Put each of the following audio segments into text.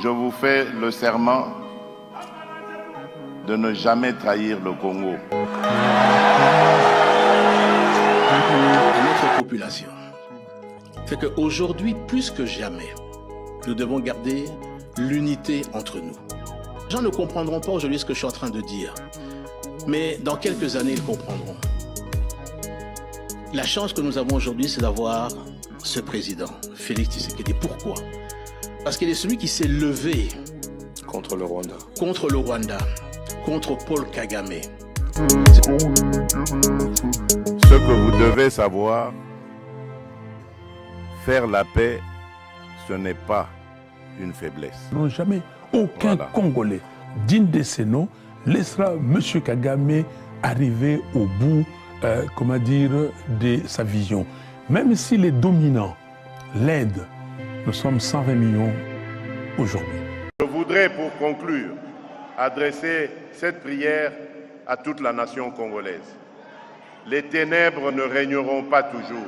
je vous fais le serment de ne jamais trahir le Congo. À notre population, c'est qu'aujourd'hui, plus que jamais, nous devons garder l'unité entre nous. Les gens ne comprendront pas aujourd'hui ce que je suis en train de dire, mais dans quelques années, ils comprendront. La chance que nous avons aujourd'hui, c'est d'avoir ce président, Félix Tshisekedi. Pourquoi? Parce qu'il est celui qui s'est levé contre le Rwanda, contre Paul Kagame. Ce que vous devez savoir, faire la paix, ce n'est pas une faiblesse. Non, jamais aucun Congolais digne de ces noms laissera M. Kagame arriver au bout, de sa vision. Même si les dominants l'aident, nous sommes 120 millions aujourd'hui. Je voudrais, pour conclure, adresser cette prière à toute la nation congolaise. Les ténèbres ne régneront pas toujours.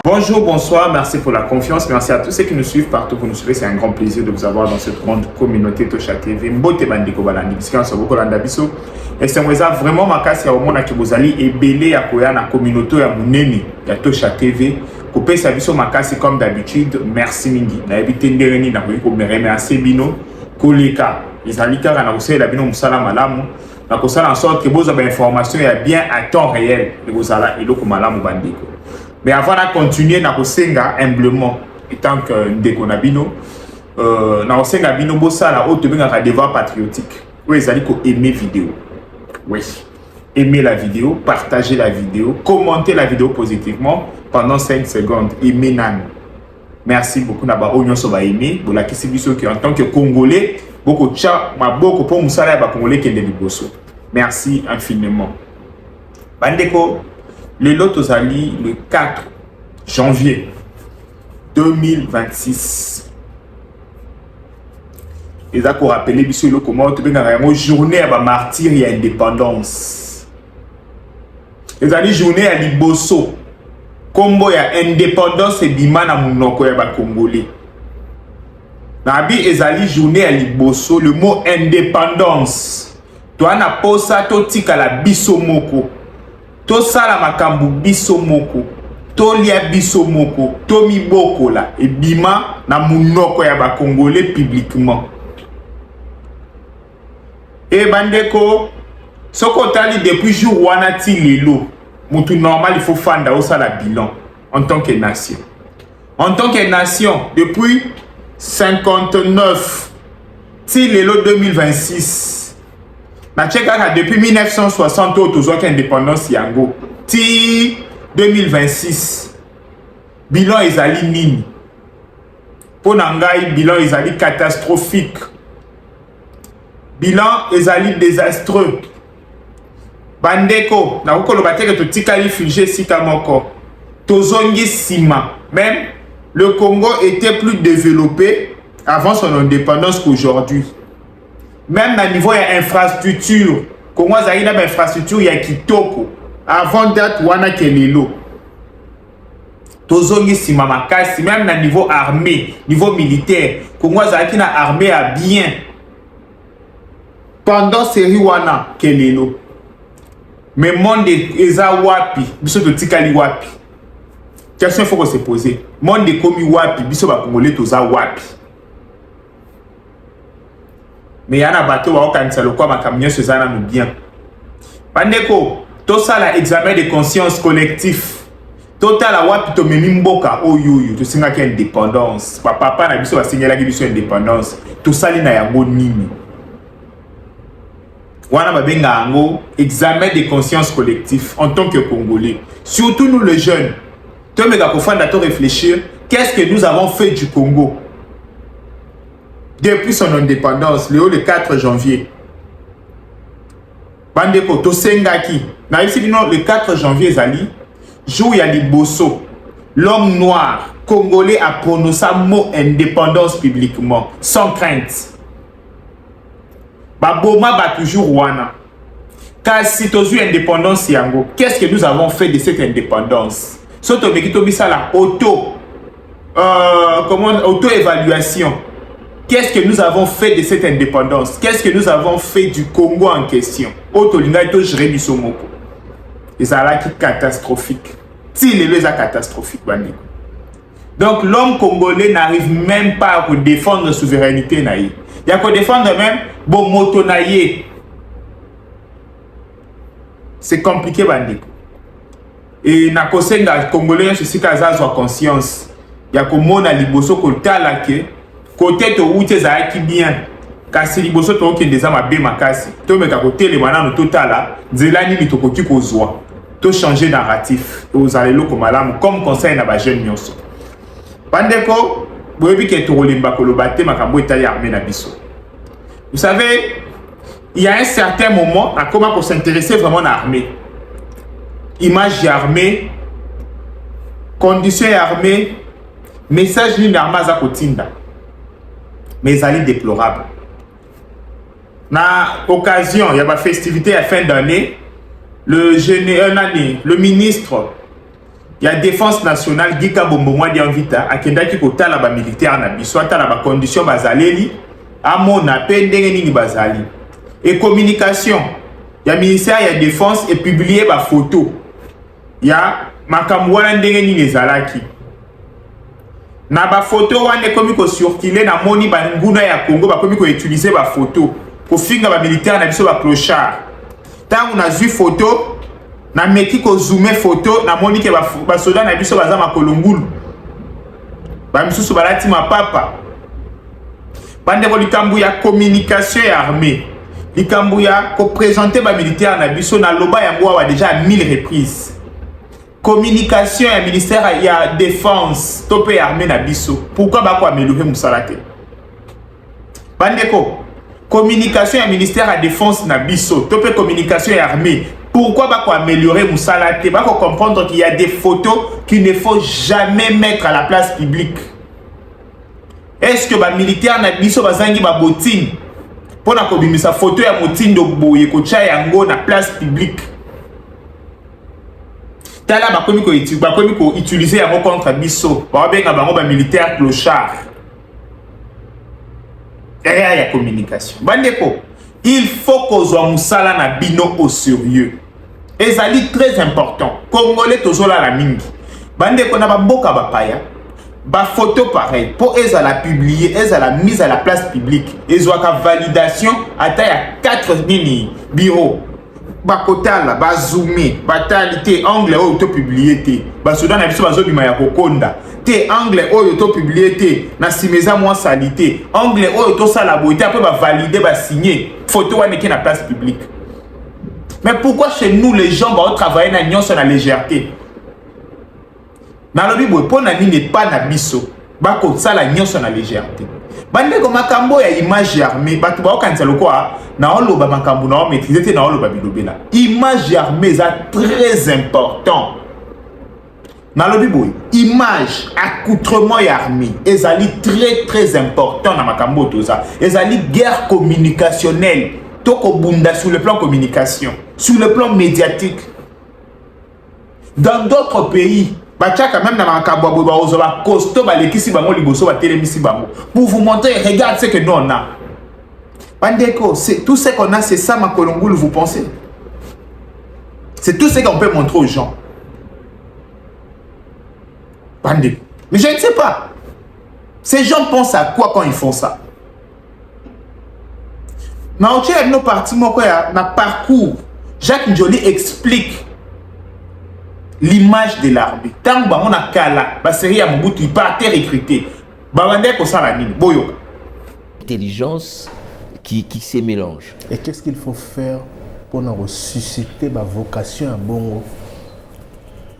Bonjour, bonsoir, merci pour la confiance, merci à tous ceux qui nous suivent partout, vous nous suivez, c'est un grand plaisir de vous avoir dans cette grande communauté Tosha TV. Mbote bandeko balandi, bisika so boko landa biso. Et c'est vraiment makasi ya omona ki bozali ebele ya koya na communauté ya muneni ya Tosha TV. Kopesa biso makasi comme d'habitude, merci mingi. Na ebite ndereni na ko remercier bino koleka. Ezali kaka na kosala bino musala malamu. Na kosala en sorte que boza ba information ya bien à temps réel. Bozala eloko malamu bandeko. Mais avant de continuer, na kosenga humblement, étant que ndeko na bino, na kosenga bino bosala o tobinga ka devoir patriotique. Vous allez aimer vidéo. Oui. Aimez la vidéo, partagez la vidéo, commentez la vidéo positivement pendant 5 secondes. Aimez nan. Merci beaucoup naba onyo so ba aimer, bola kisi biso qui en tant que Congolais, beaucoup tcha maboko pour musala ba Congolais kende liboso. Merci infiniment. Bandeko le lot Ozali le 4 janvier 2026. Et ça qu'on rappelle comment tu une journée à la martyr et à l'indépendance. Et ça dit journée à Liboso. Combo ya indépendance et bima na munoko ya ba Congolais. Nabi ezali journée à Liboso, le mot indépendance. Toi na posa to tika la biso moko. To sala makambu biso moko, to lia biso moko, to miboko la, et bima na munoko ya ba Congolais publiquement. Et bandeko, soko tali depuis jour wana ti lelo, mutu normal il faut fanda au sala bilan en tant que nation. En tant que nation, depuis 59 ti lelo 2026. Depuis 1960, toujours indépendance yango. Ti 2026. Bilan ezali nini. Pour nangai, bilan ezali catastrophique. Bilan ezali désastreux. Bandeko, na ukolo bateke to tikali figé sika moko. Tozongi sima. Même le Congo était plus développé avant son indépendance qu'aujourd'hui. Même à niveau de l'infrastructure, Congo a une infrastructure ya kitoko. Avant date wana kelelo. Tozongi sima makasi, même à niveau armée, niveau militaire, Congo a une armée à bien. Pendant série wana kelelo. Mais monde eza wapi, biso to tikali wapi. Question faut se poser. Monde komi wapi, biso ba Congolais toza wapi. Mais il y a un bateau qui est bien. Pandeko, tout ça l'examen de conscience collectif. Total a wapi to memimboka oyoyo to singa ki indépendance. Papa na biso va signer la biso indépendance. Tout ça li na yango nini. Wana ba benga yango examen de conscience collectif en tant que Congolais. Surtout nous les jeunes. To mega ko fanda to réfléchir, qu'est-ce que nous avons fait du Congo? Depuis son indépendance, le 4 janvier. Bandeko, to sengaki. Na ici, le 4 janvier, Zali, jour ya Liboso, l'homme noir, congolais, a prononcé le mot indépendance publiquement, sans crainte. Baboma ba toujours wana. Car si tu as eu indépendance, qu'est-ce que nous avons fait de cette indépendance? Soto Mekito Bisa la auto. auto-évaluation. Qu'est-ce que nous avons fait de cette indépendance? Qu'est-ce que nous avons fait du Congo en question? Et ça là qui est catastrophique. Si les est catastrophique, donc l'homme congolais n'arrive même pas à défendre la souveraineté. Il y a qu'à défendre même bon moto naïe. C'est compliqué, bandit. Et na kosenga congolais je suis kaza soit conscience. Il y a comme mon aliboso kotala ke côté to outé za ki bien. Kasi liboso to ki ndeza mabe makasi. To meka côté le mana no totala, nzela ni mitokoki kozwa. To changer narratif. Aux alelo komalam comme conseil na ba jeune nyonso. Bandeko, boyebi ke to limba kolobate makambo etali armée na biso. Vous savez, il y a un certain moment à comment pour s'intéresser vraiment à l'armée. Image armée, conditions armées, message d'une armée à Kotinda. Mais ça est déplorable. Na occasion, il y a ma festivité à fin d'année, le ministre, il y a défense nationale, Gika Bombo Mwadi Anvita, à Kendaki Kota la militaire na biso, ata la condition bazaleli, à mon appel d'engeni bazali. Et communication, il y a ministère, il y a défense et publier ma photo. Il y a makamwala ndengeni nezalaki. Na ba photo wane komi ko circuler na moni ba nguna ya Congo ba komi ko utiliser ba photo ko finga ba militaire na biso ba clochard. Tant on a vu photo na meki ko zoomer photo na moni ke ba soldat na biso baza makolongulu. Ba misusu balati mapapa. Bande ko likambu ya communication ya armée. Likambu ya ko présenter ba militaire na biso na loba ya ngwa déjà à 1000 reprises. Communication et ministère il y a défense topé armée na biso. Pourquoi ba ko améliorer musalate? Bandeko, communication et ministère à défense na biso, topé communication et armée. Pourquoi ba ko améliorer musalate? Ba ko comprendre qu'il y a des photos qu'il ne faut jamais mettre à la place publique. Est-ce que ba militaire na biso bazangi ba botine pour na ko bimisa photo ya motindo boye ko cha yango na place publique? Tala bakomi ko utiliser yango contre biso ba benga bango ba militaire clochard. Derrière la communication. Bandeko, il faut qu'on soit musala na bino au sérieux. Et ça dit très important. Congolais tozola la mingi. Bandeko na ba boka ba paya. Ba photo pareil pour eza la publier, eza la mise à la place publique. Ezo ka validation ata ya 4 nini bureau. Bakotala, ba zoomer, batalité angle auto publié té. Ba soudan na biso bazo bima ya kokonda. Té angle auto publié té na simeza moi salité. Angle auto sala boité après ba valider, ba signer. Photo wane ki na place publique. Mais pourquoi chez nous les gens vont travailler na nyonso na légèreté? Na lobi boy pona ni n'est pas na biso. Ba ko sala nyonso na légèreté. Bande ko makambo ya image armée batu ba okanisa lokwa na oloba makambo na o maîtriser te na oloba bilobela. Image armée ça très important. Na lobi boy image accoutrement ya armée ezali très important na makambo toza. Ezali guerre communicationnelle. Toko bunda sur le plan communication, sur le plan médiatique. Dans d'autres pays Bachaka même dans ma kababo ba ozoba costo ba lekisi bango liboso ba telemisi bango pour vous montrer regarde ce que nous on a. Bandeko, c'est tout ce qu'on a, c'est ça ma kolongulu, vous pensez? C'est tout ce qu'on peut montrer aux gens. Bandeko. Mais je ne sais pas. Ces gens pensent à quoi quand ils font ça? Na oche nos partis moko ya na parcours. Jacques Njoli explique l'image de l'armée. Tant que on a kala, ba série à Mobutu, il partait recruter. Babande ko sala nini boyoka. Intelligence qui se mélange. Et qu'est-ce qu'il faut faire pour nous ressusciter ma vocation à Bongo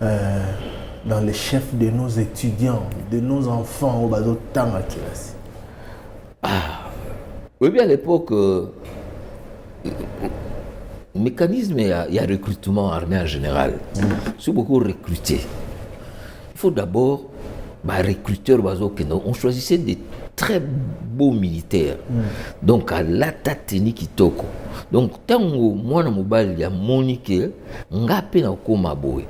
dans les chefs de nos étudiants, de nos enfants au bas de temps à classe? Oui, bien à l'époque, le mécanisme, il y a recrutement armé en général. C'est beaucoup recruté. Il faut d'abord, recruteurs, on choisissait des très beaux militaires. Donc, à l'atateni kitoko. Donc, tant que moi, il y a Monique, ngapé na koma boy.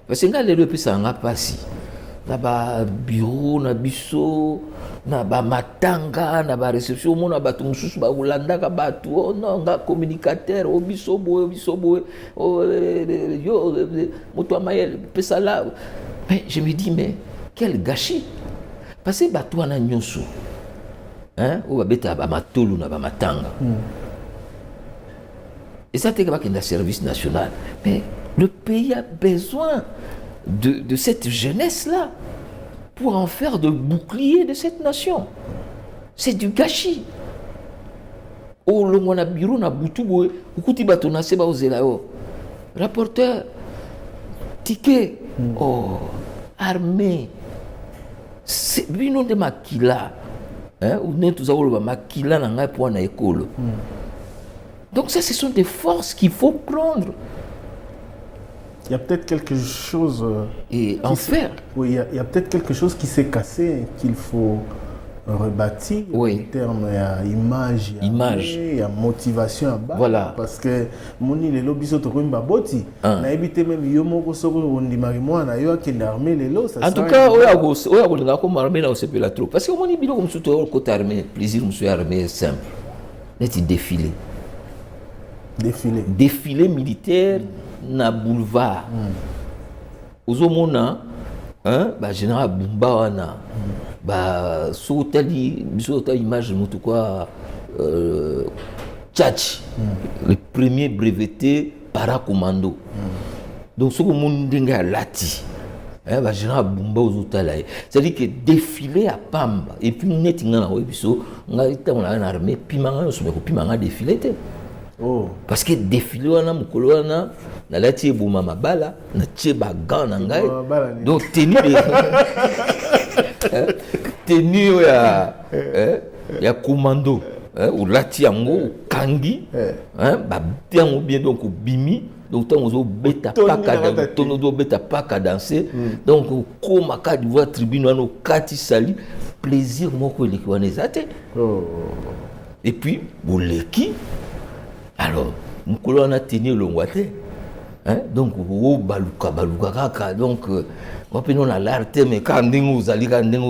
Parce que les deux ça n'a pas si. na ba bureau na biso na ba matanga na ba réception mona bato mususu ba ulandaka bato oh non nga communicateur o biso boye yo moto amayel pesa là. Mais je me dis mais quel gâchis parce que bato wana nyonso hein o ba beta ba matolu na ba matanga et ça t'es un service national mais le pays a besoin de cette jeunesse-là pour en faire de bouclier de cette nation. C'est du gâchis. Oh, le mona bureau na butubo, ukuti batona seba ozela yo. Rapporteur, ticket, oh, armée. C'est bino de makila. Hein, ou ne tous avons le makila na ngai pour na école. Donc ça, ce sont des forces qu'il faut prendre. Il y a peut-être quelque chose... et en faire. Oui, il y a peut-être quelque chose qui s'est cassé, qu'il faut rebâtir en termes d'image, il y a motivation à bas. Voilà. Parce que mon île est lobby soto comme baboti. Na évité même yomo soko on dit marimo na yo qui l'armée les lots. En tout cas, oya ko nga ko armée na c'est pas trop. Parce que mon ibilo comme soto côté armée, plaisir monsieur armée simple. Net défilé. Défilé militaire. Na boulevard ozomona ba général Bumba wana ba sotali image mutu kwa Tchatch le premier breveté paracommando donc ce que mon dinga lati ba général Bumba ozotala c'est-à-dire que défilé à Pamba et puis net ngana biso ngata on a armée pimanga so ko pimanga défilé te. Oh. Parce que défilé wana mukolo wana na lati ebuma mabala na tie bagan na ngai donc tenue ya commando ou lati yango kangi ba tiango bien donc bimi donc tant ozo beta paka danser donc koma ka d'Ivoire tribune wana kati sali plaisir moko eleki wana ezate et puis boleki. Alors, nous on a tenu le moité. Donc, baluka kaka. Donc, on peut nous l'alerter, mais quand nous allons,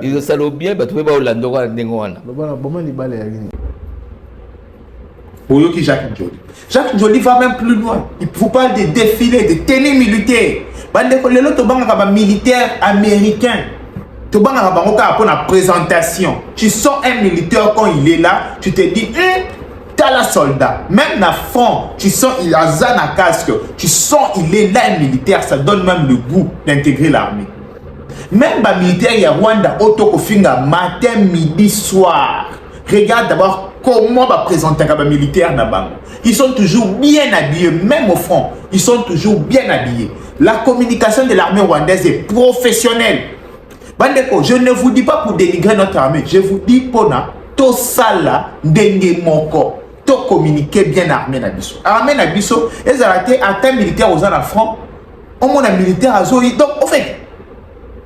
ils sont bien, mais tu peux pas Orlando quand nous allons. Oyoki Jacques Njoli. Jacques Njoli va même plus loin. Il vous parle de défilés, de tenues militaires. Les autres militaires américains. Tu as la présentation. Tu sens un militaire quand il est là, tu te dis, t'as la soldat. Même dans le front, tu sens il a un casque. Tu sens il est là un militaire. Ça donne même le goût d'intégrer l'armée. Même les militaires, il y a Rwanda, Otokofinga, matin, midi, soir. Regarde d'abord comment va présenter les militaires là-bas. Ils sont toujours bien habillés, même au front. Ils sont toujours bien habillés. La communication de l'armée rwandaise est professionnelle. Bandeko, je ne vous dis pas pour dénigrer notre armée. Je vous dis pour tout ça là, dengue moko. To communiquer bien armée nabiso. Armée nabiso, ils ont été atteint militaire aux en front. On m'a militaire à Zoï. Donc, en fait,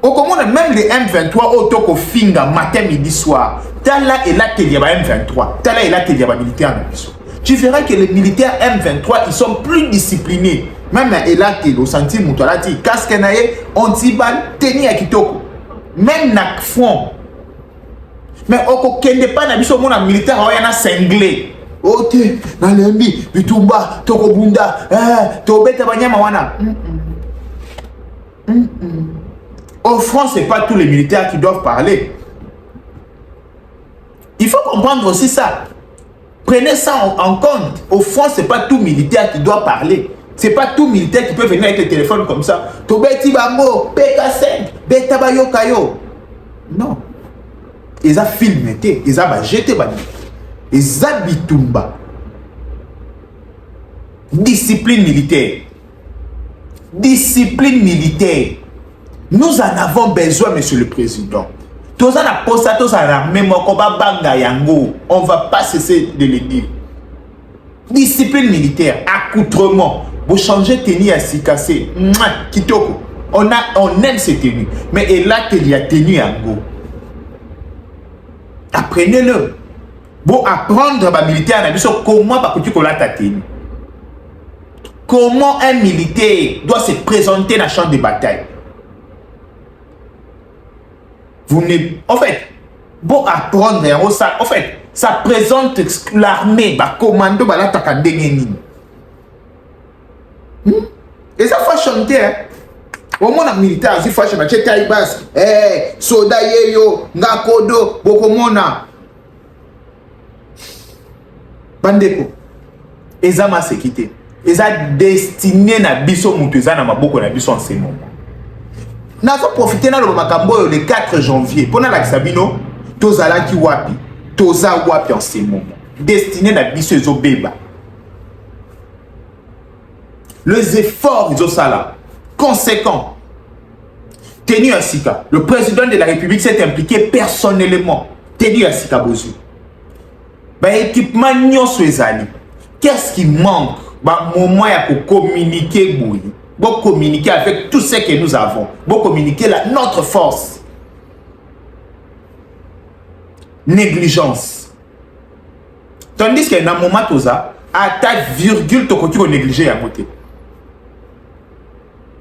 au comment même les M23 au toko finga matin, midi, soir. Tala et là qu'il y a M23. Tala et là qu'il y a militaire nabiso. Tu verras que les militaires M23 ils sont plus disciplinés. Même là et là qu'il au senti moutoilati casque naé anti-balle tenir à kitoko. Même na front. Mais au kende pas nabiso mon militaire il y en a cinglé. Ok, Nalembi, Bitumba, Tokobunda, Tobeta Banyama Wana. Au front, ce n'est pas tous les militaires qui doivent parler. Il faut comprendre aussi ça. Prenez ça en compte. Au front, ce n'est pas tout militaire qui doit parler. Ce n'est pas tout militaire qui peut venir avec le téléphone comme ça. Tobeti Bango, PK5, Beta Bayo Kayo. Non. Ils ont filmé, ils ont jeté. Les Abitumba. Discipline militaire. Discipline militaire. Nous en avons besoin, monsieur le président. Tous en a posé tous en armée, on ne va pas cesser de le dire. Discipline militaire, accoutrement. Vous changez de tenue à s'y casser. Kitoko. On aime ces tenues. Mais et là, il y a tenue à go. Apprenez-le. Bon, apprendre à militaire, comment ta tenue. Comment un militaire doit se présenter dans le champ de bataille. Vous n'êtes... En fait, bon apprendre ça. En fait, ça présente l'armée, bah commando, bah là t'as dengeni. Et ça faut chanter, hein. Au moins en militaire, il faut chanter taïbas, soldat yeyo, ngakodo, bokomona. Bandeko, ezama sécurité. Eza destiné na biso mutu eza na maboko na biso en ce moment. Nous avons profité dans le Makambo le 4 janvier. Pendant la Sabino, tozala ki wapi, toza wapi en ce moment. Destiné na biso ezo beba. Les efforts ils ont ça là, conséquents. Tenu à Sika, le président de la République s'est impliqué personnellement. Tenu à Sika Bozu. Bah équipement nyonso ezali. Qu'est-ce qui manque? Bah moment ya ko communiquer boui. Bon communiquer avec tout ce que nous avons. Bon communiquer notre force. Négligence. Tandis que dans le moment où ça, à ta virgule, tu peux négliger à côté.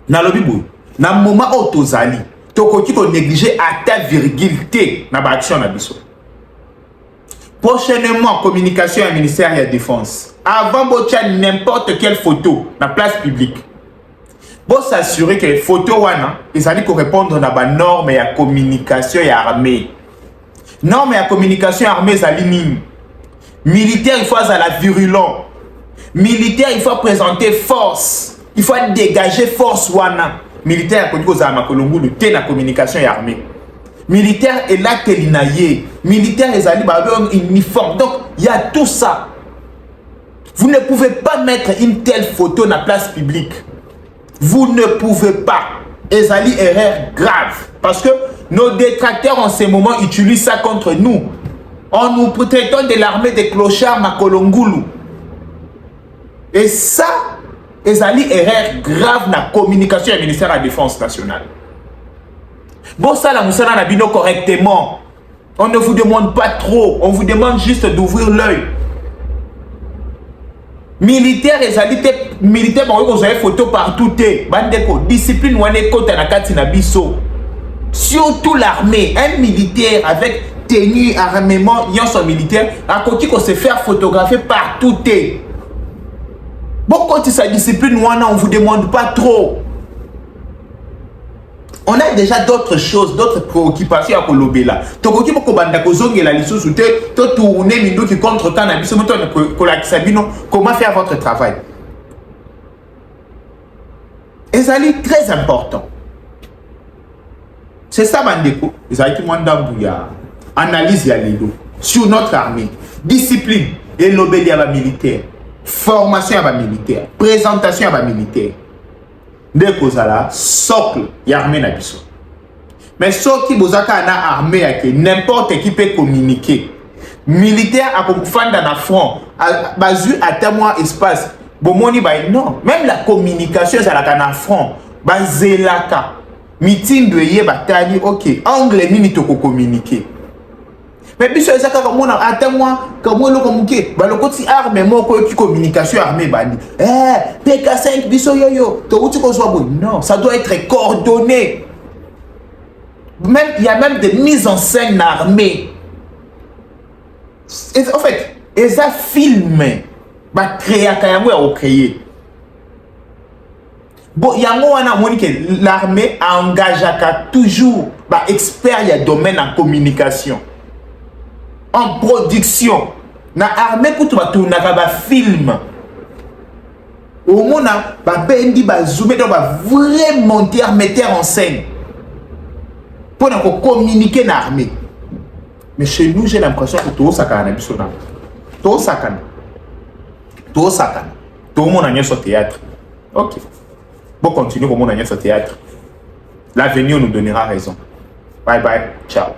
Dans le bibou, dans le moment où tu as tu peux négliger à ta virgule dans l'action. Prochainement, communication au ministère de la Défense. Avant de n'importe quelle photo dans la place publique. Pour s'assurer que les photos ils correspondent à la norme et à communication et armée. Norme et à communication armée, c'est militaire, il faut être la virulent. Militaire, il faut présenter force. Il faut dégager force. Militaire, il faut être la communication et armée. Militaire est là que l'inaïe. Militaire est un uniforme. Donc, il y a tout ça. Vous ne pouvez pas mettre une telle photo dans la place publique. Vous ne pouvez pas. Ezali erreur grave. Parce que nos détracteurs en ce moment utilisent ça contre nous. On nous traitons de l'armée des clochards Makolongulu. Et ça, ezali erreur grave dans la communication du ministère de la Défense nationale. Bon, ça, la moussana n'a bino correctement. On ne vous demande pas trop. On vous demande juste d'ouvrir l'œil. Militaire etalité militaire vous avez photo partout bandeko discipline wane kota na kati na biso surtout l'armée un militaire avec tenue armement son militaire a koki ko se faire photographier partout bon quand sa discipline wana on vous demande pas trop. On a déjà d'autres choses, d'autres préoccupations à Kolobela. Tokoki poko banda kozonge la lisusu te, to tourner mindo qui contre temps na biso moto na sabino comment faire votre travail. Et ça est très important. C'est ça bandeko, ça qui manda bouya. Analyse ya lelo sur notre armée, discipline et l'obéli à la militaire, formation à la militaire, présentation à la militaire. Dès que ça socle y armée na biso. Mais ce qui bozaka na armée n'importe qui peut communiquer. Militaire a comme fan dans la front, bazu à témoin espace. Bomoni ba non, même la communication ça la na front, bazelaka. Meeting de yé batali OK, angle mini to communiquer. Mais biso ezaka comme on a témoin comme on le communiquer, ba le côté armée moko qui communication armée bandi. PK5 biso yoyo, to uti ko soit bon. Non, ça doit être coordonné. Même il y a même des mises en scène armée. En fait, ça filmé, ba créer kayango ya créer. Bon, yango wana moni que l'armée engage toujours ba expert ya domaine en communication. En production na armée pour tout tourner ba film au mona ba bendi ba zoomer donc ba vrai monteur metteur en scène pour communiquer na armée. Mais chez nous j'ai l'impression que tout ça kana bisona tout ça tout le monde a sur théâtre. OK, bon continuer comme on a sur théâtre. L'avenir nous donnera raison. Bye bye, ciao.